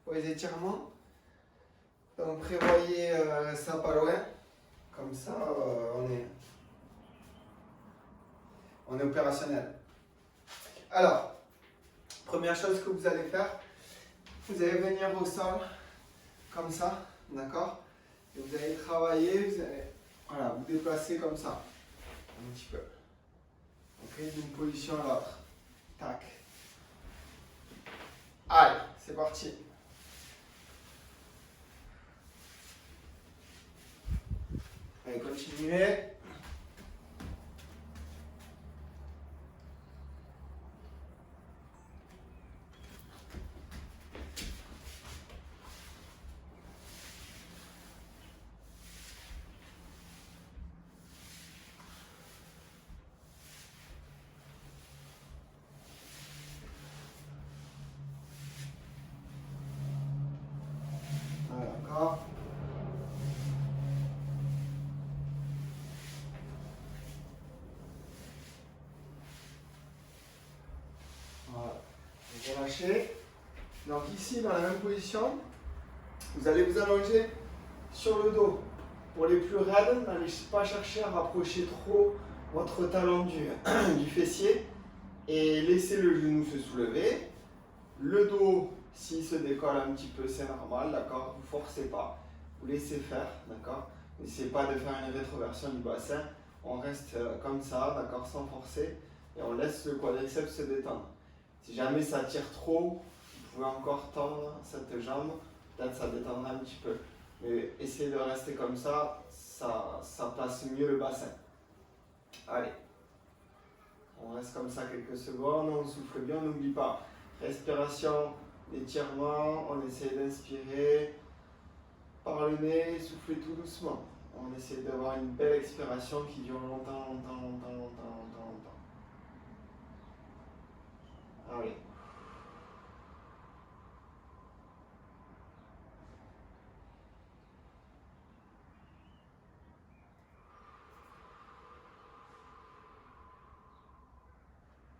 pour les étirements. Donc prévoyez ça pas loin. Comme ça, on est opérationnel. Alors, première chose que vous allez faire, vous allez venir au sol, comme ça, d'accord? Et vous allez travailler, vous allez vous déplacer comme ça, un petit peu. Ok, d'une position à l'autre. Tac. Allez, c'est parti. Allez, continuez. Voilà, encore. Voilà. Vous relâchez. Donc ici, dans la même position, vous allez vous allonger sur le dos. Pour les plus raides, n'allez pas chercher à rapprocher trop votre talon du fessier et laissez le genou se soulever. Le dos, s'il se décolle un petit peu, c'est normal, d'accord? Vous ne forcez pas, vous laissez faire, d'accord? N'essayez pas de faire une rétroversion du bassin. On reste comme ça, d'accord, sans forcer, et on laisse le quadriceps se détendre. Si jamais ça tire trop, vous pouvez encore tendre cette jambe, peut-être ça détendra un petit peu. Mais essayez de rester comme ça, ça place mieux le bassin. Allez, on reste comme ça quelques secondes, on souffle bien, on n'oublie pas. Respiration, étirement, on essaie d'inspirer par le nez, souffler tout doucement. On essaie d'avoir une belle expiration qui dure longtemps, longtemps, longtemps, longtemps, longtemps, longtemps. Allez.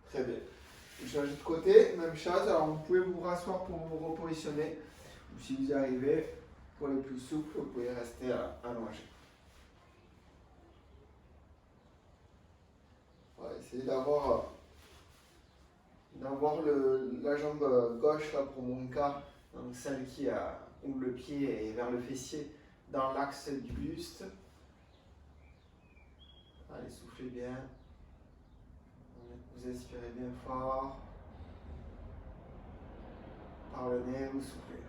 Très bien. Je change de côté, même chose. Alors vous pouvez vous rasseoir pour vous repositionner. Ou si vous y arrivez, pour les plus souples, vous pouvez rester allongé. Voilà, essayez d'avoir la jambe gauche là pour mon cas, donc celle où le pied est vers le fessier, dans l'axe du buste. Allez, soufflez bien. Vous inspirez bien fort. Par le nez, vous soufflez.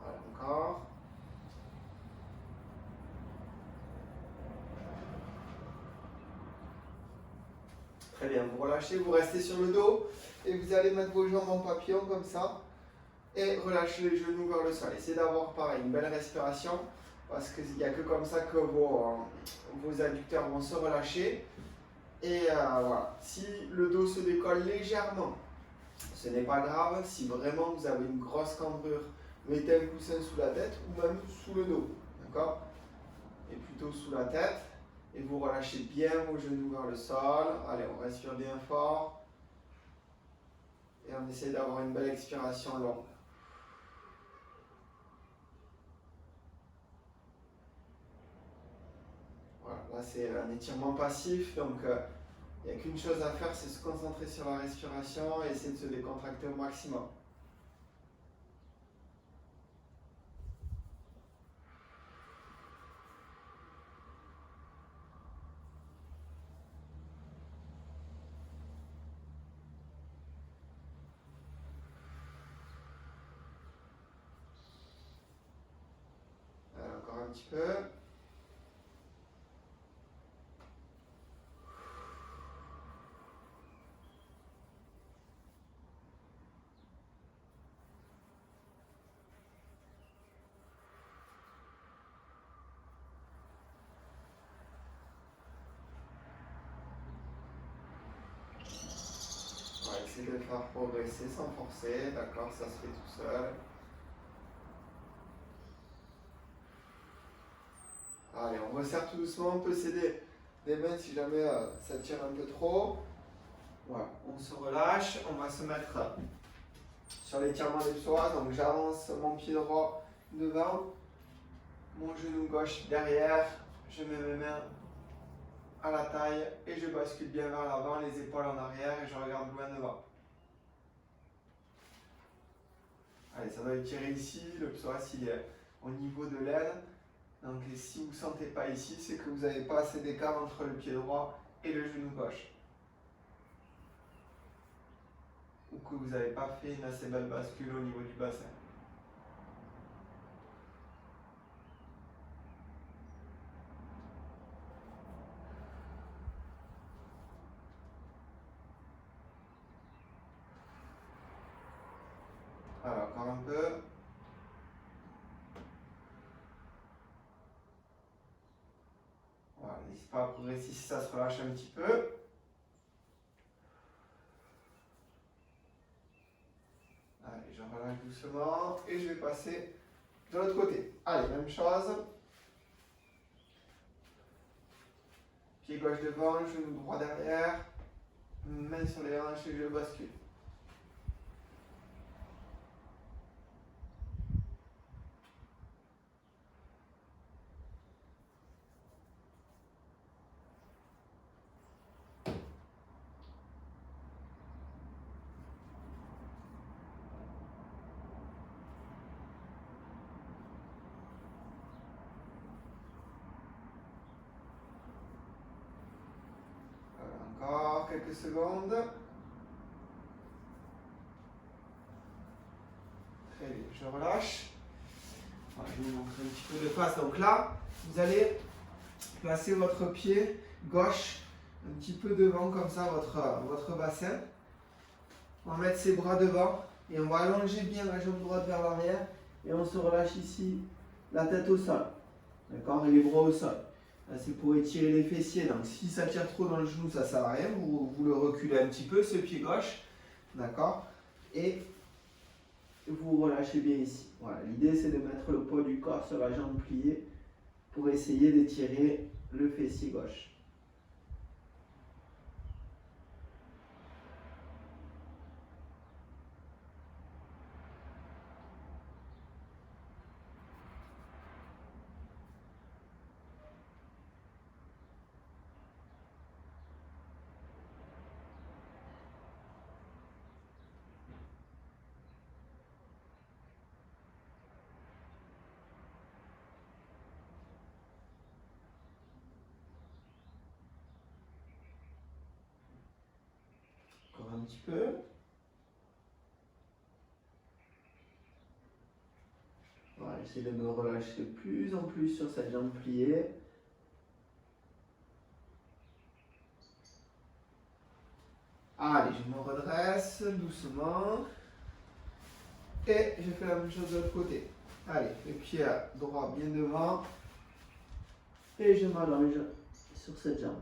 Voilà, encore. Très bien, vous relâchez, vous restez sur le dos et vous allez mettre vos jambes en papillon comme ça et relâchez les genoux vers le sol. Essayez d'avoir pareil, une belle respiration parce qu'il n'y a que comme ça que vos adducteurs vont se relâcher. Et voilà, si le dos se décolle légèrement, ce n'est pas grave. Si vraiment vous avez une grosse cambrure, mettez un coussin sous la tête ou même sous le dos, d'accord? Et plutôt sous la tête. Et vous relâchez bien vos genoux vers le sol. Allez, on respire bien fort. Et on essaie d'avoir une belle expiration longue. Voilà, là c'est un étirement passif, donc il n'y a qu'une chose à faire, c'est se concentrer sur la respiration et essayer de se décontracter au maximum. Encore un petit peu. va essayer de le faire progresser sans forcer, d'accord, ça se fait tout seul. Allez, on resserre tout doucement, on peut s'aider des mains si jamais ça tire un peu trop. Voilà, on se relâche, on va se mettre sur l'étirement des psoas. Donc j'avance mon pied droit devant, mon genou gauche derrière, je mets mes mains à la taille et je bascule bien vers l'avant, les épaules en arrière et je regarde loin devant. Allez, ça doit étirer ici, le psoas il est au niveau de l'aine. Donc si vous ne sentez pas ici, c'est que vous n'avez pas assez d'écart entre le pied droit et le genou gauche. Ou que vous n'avez pas fait une assez belle bascule au niveau du bassin. Alors, encore un peu. Voilà, n'hésitez pas à progresser si ça se relâche un petit peu. Allez, je relâche doucement et je vais passer de l'autre côté. Allez, même chose. Pied gauche devant, genou droit derrière. Main sur les hanches et je bascule. Encore quelques secondes. Très bien, je relâche. Voilà, je vais vous montrer un petit peu de face. Donc là, vous allez placer votre pied gauche un petit peu devant, comme ça, votre bassin. On va mettre ses bras devant et on va allonger bien la jambe droite vers l'arrière et on se relâche ici, la tête au sol. D'accord? Et les bras au sol. Là, c'est pour étirer les fessiers. Donc, si ça tire trop dans le genou, ça ne sert à rien. Vous le reculez un petit peu, ce pied gauche. D'accord? Et vous relâchez bien ici. Voilà. L'idée, c'est de mettre le poids du corps sur la jambe pliée pour essayer d'étirer le fessier gauche. Encore un petit peu. Voilà, j'essaie de me relâcher de plus en plus sur cette jambe pliée. Allez, je me redresse doucement. Et je fais la même chose de l'autre côté. Allez, le pied droit bien devant. Et je m'allonge sur cette jambe.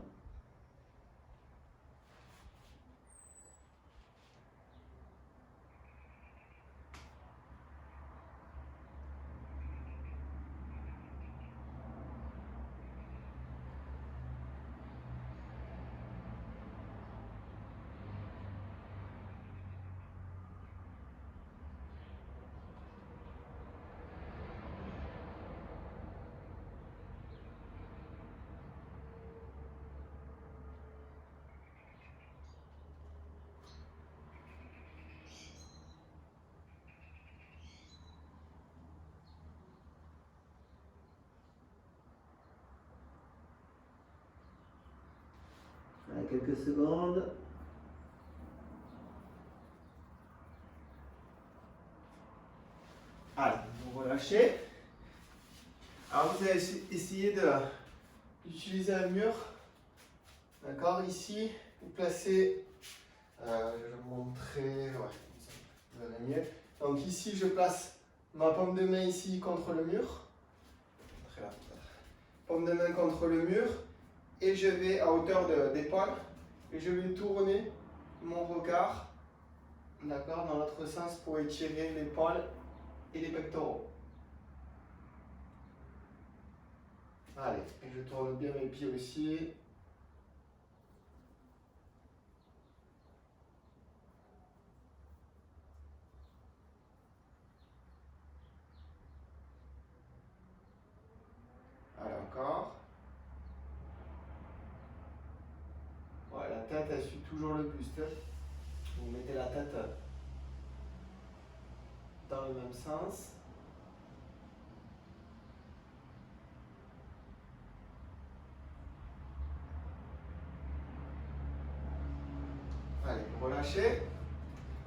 Allez, quelques secondes. Allez, vous relâchez. Alors vous allez essayer d'utiliser un mur. D'accord, ici, vous placez, je vais vous montrer, ouais, vous allez mieux. Donc ici, je place ma paume de main ici contre le mur. Très là, paume de main contre le mur. Et je vais à hauteur d'épaule. Et je vais tourner mon regard D'accord, dans l'autre sens pour étirer l'épaule et les pectoraux. Allez, je tourne bien mes pieds aussi. Allez, encore. Ouais, la tête, elle suit toujours le buste. Vous mettez la tête dans le même sens. Allez, relâchez.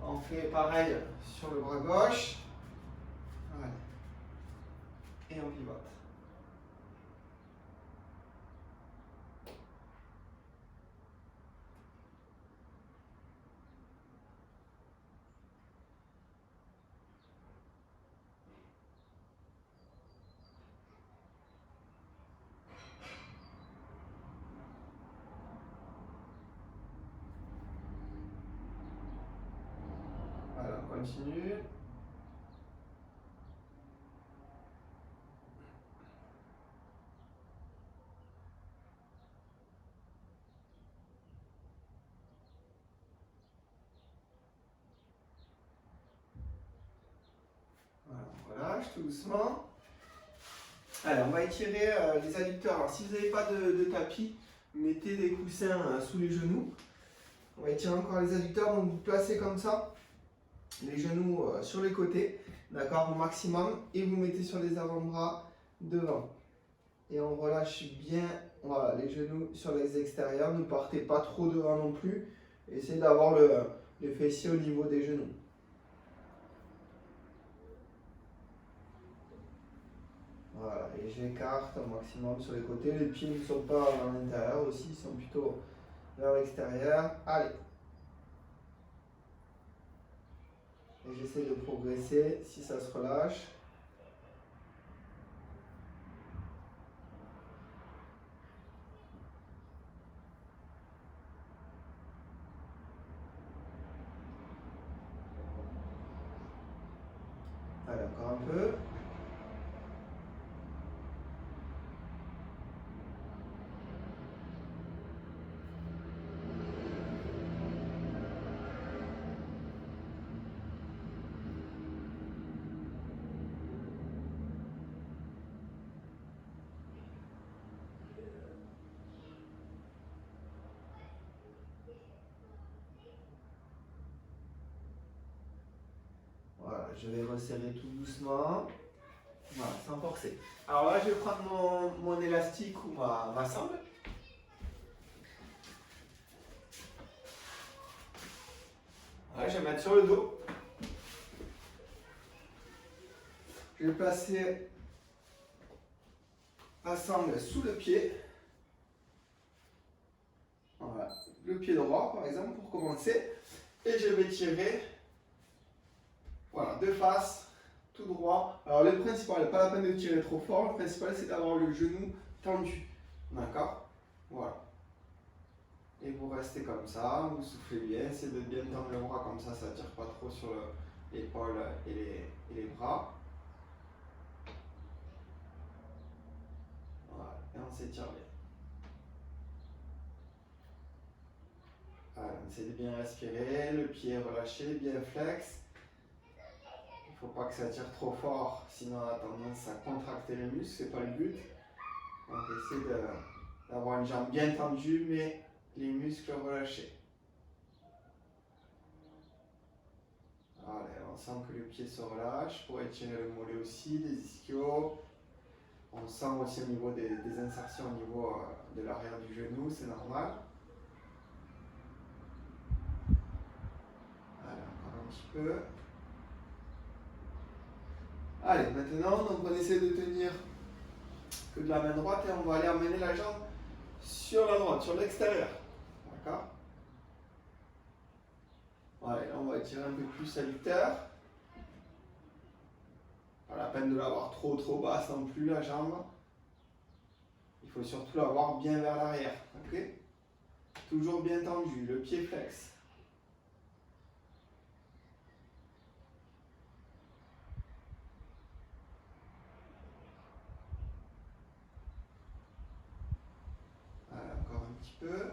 On fait pareil sur le bras gauche. Allez. Et on pivote. Voilà, on continue. Voilà, on relâche tout doucement. Allez, on va étirer les adducteurs. Alors, si vous n'avez pas de tapis, mettez des coussins sous les genoux. On va étirer encore les adducteurs. Donc, vous placez comme ça, les genoux sur les côtés, d'accord, au maximum. Et vous mettez sur les avant-bras devant. Et on relâche bien, voilà, les genoux sur les extérieurs. Ne partez pas trop devant non plus. Essayez d'avoir le fessier au niveau des genoux. Voilà, et j'écarte au maximum sur les côtés. Les pieds ne sont pas à l'intérieur aussi, ils sont plutôt vers l'extérieur. Allez. Et j'essaie de progresser si ça se relâche. Allez, encore un peu. Voilà, je vais resserrer tout doucement. Voilà, sans forcer. Alors là, je vais prendre mon élastique ou ma sangle. Voilà, je vais mettre sur le dos. Je vais placer la sangle sous le pied. Voilà, le pied droit par exemple pour commencer. Et je vais tirer, voilà, de face, tout droit. Alors le principal, pas la peine de tirer trop fort, le principal c'est d'avoir le genou tendu. D'accord? Voilà. Et vous restez comme ça, vous soufflez bien, essayez de bien tendre le bras comme ça ne tire pas trop sur l'épaule et les bras. Voilà, et on s'étire bien. Voilà, on essaie de bien respirer, le pied relâché, bien flex. Il ne faut pas que ça tire trop fort, sinon on a tendance à contracter les muscles, c'est pas le but. Donc essayez d'avoir une jambe bien tendue, mais les muscles relâchés. Voilà, on sent que le pied se relâche pour étirer le mollet aussi, les ischios. On sent aussi au niveau des insertions au niveau de l'arrière du genou, c'est normal. Allez, encore un petit peu. Allez, maintenant, donc on essaie de tenir que de la main droite et on va aller emmener la jambe sur la droite, sur l'extérieur. D'accord? Allez, là on va étirer un peu plus adducteur. Pas la peine de l'avoir trop basse non plus la jambe. Il faut surtout l'avoir bien vers l'arrière. Ok? Toujours bien tendu, le pied flex. peu.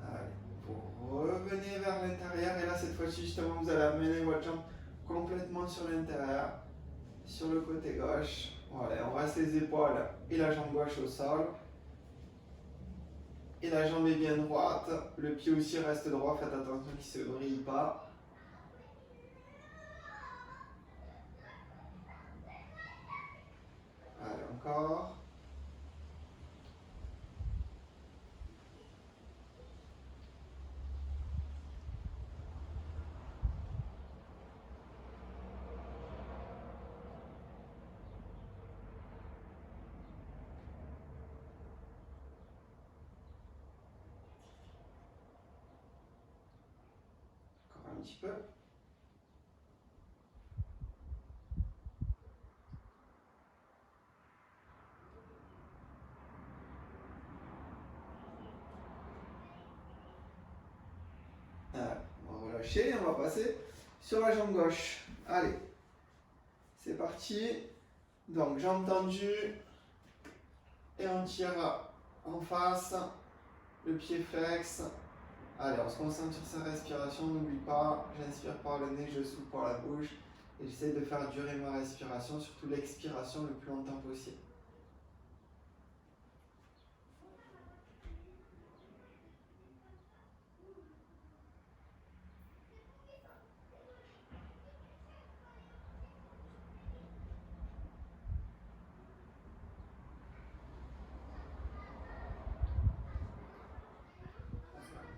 Allez, vous revenez vers l'intérieur et là cette fois-ci justement vous allez amener votre jambe complètement sur l'intérieur, sur le côté gauche. Voilà, on reste les épaules et la jambe gauche au sol. Et la jambe est bien droite, le pied aussi reste droit, faites attention qu'il ne se brille pas. Allez, encore. Encore un petit peu. On va relâcher et on va passer sur la jambe gauche. Allez, c'est parti. Donc jambe tendue et on tire en face, le pied flex. Allez, on se concentre sur sa respiration, n'oublie pas, j'inspire par le nez, je souffle par la bouche et j'essaie de faire durer ma respiration, surtout l'expiration le plus longtemps possible.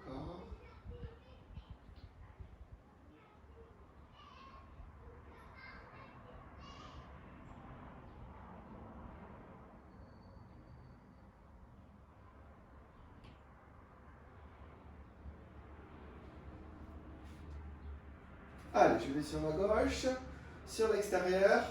Encore. Allez, je vais sur la gauche, sur l'extérieur.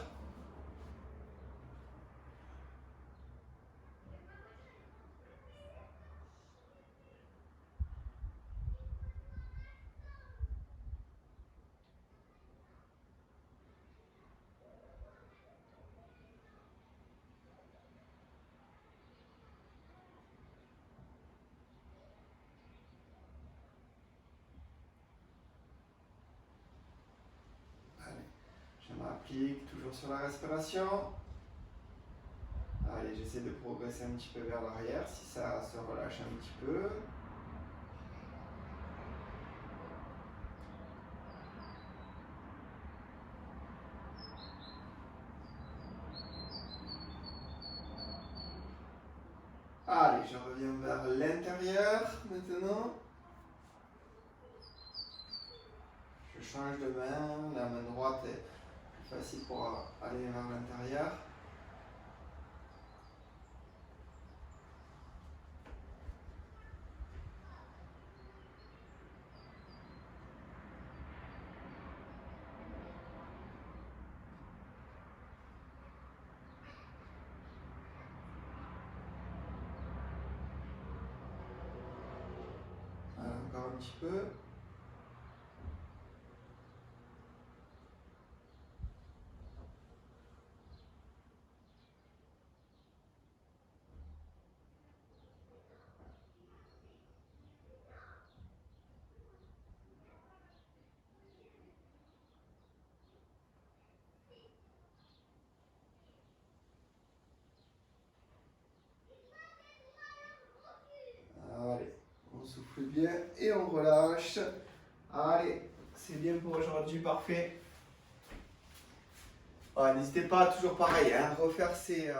Je m'applique toujours sur la respiration. Allez, j'essaie de progresser un petit peu vers l'arrière si ça se relâche un petit peu. Allez, je reviens vers l'intérieur maintenant. Je change de main, la main droite est plus facile pour aller vers l'intérieur. Voilà, encore un petit peu. Allez, on souffle bien et on relâche. Allez, c'est bien pour aujourd'hui, parfait. N'hésitez pas, toujours pareil, refaire ces...